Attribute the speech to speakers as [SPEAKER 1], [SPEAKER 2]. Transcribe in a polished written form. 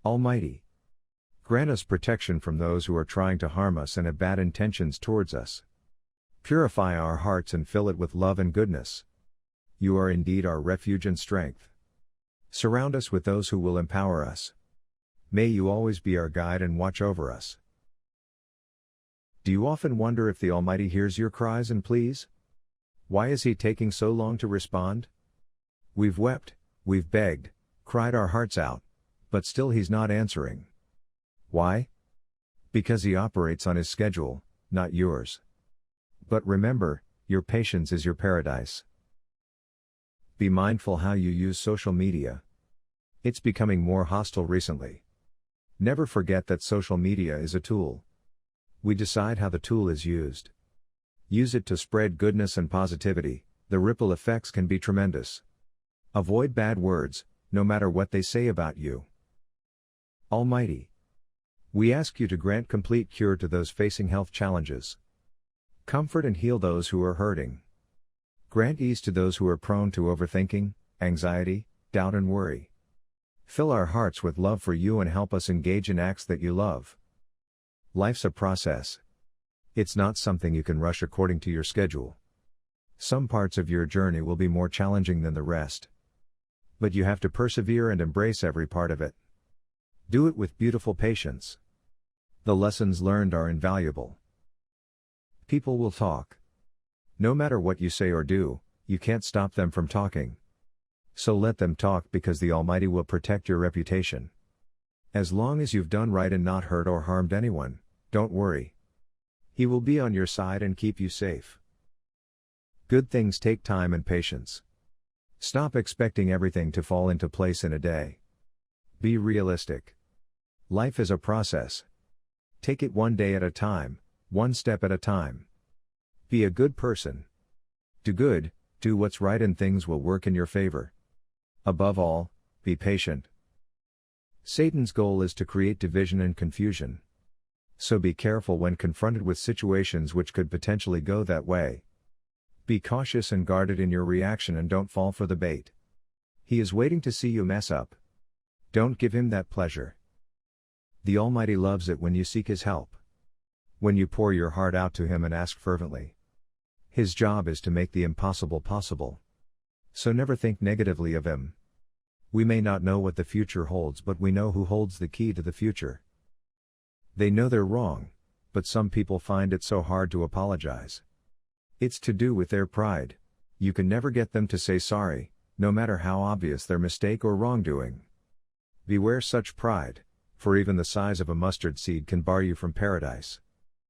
[SPEAKER 1] Almighty, grant us protection from those who are trying to harm us and have bad intentions towards us. Purify our hearts and fill it with love and goodness. You are indeed our refuge and strength. Surround us with those who will empower us. May you always be our guide and watch over us. Do you often wonder if the Almighty hears your cries and pleas? Why is He taking so long to respond? We've wept, we've begged, cried our hearts out, but still He's not answering. Why? Because He operates on His schedule, not yours. But remember, your patience is your paradise. Be mindful how you use social media. It's becoming more hostile recently. Never forget that social media is a tool. We decide how the tool is used. Use it to spread goodness and positivity. The ripple effects can be tremendous. Avoid bad words, no matter what they say about you. Almighty, we ask you to grant complete cure to those facing health challenges. Comfort and heal those who are hurting. Grant ease to those who are prone to overthinking, anxiety, doubt and worry. Fill our hearts with love for you and help us engage in acts that you love. Life's a process. It's not something you can rush according to your schedule. Some parts of your journey will be more challenging than the rest. But you have to persevere and embrace every part of it. Do it with beautiful patience. The lessons learned are invaluable. People will talk. No matter what you say or do, you can't stop them from talking. So let them talk because the Almighty will protect your reputation. As long as you've done right and not hurt or harmed anyone, don't worry. He will be on your side and keep you safe. Good things take time and patience. Stop expecting everything to fall into place in a day. Be realistic. Life is a process. Take it one day at a time, one step at a time. Be a good person. Do good, do what's right and things will work in your favor. Above all, be patient. Satan's goal is to create division and confusion. So be careful when confronted with situations which could potentially go that way. Be cautious and guarded in your reaction and don't fall for the bait. He is waiting to see you mess up. Don't give him that pleasure. The Almighty loves it when you seek His help. When you pour your heart out to Him and ask fervently. His job is to make the impossible possible. So never think negatively of Him. We may not know what the future holds, but we know who holds the key to the future. They know they're wrong, but some people find it so hard to apologize. It's to do with their pride. You can never get them to say sorry, no matter how obvious their mistake or wrongdoing. Beware such pride, for even the size of a mustard seed can bar you from paradise.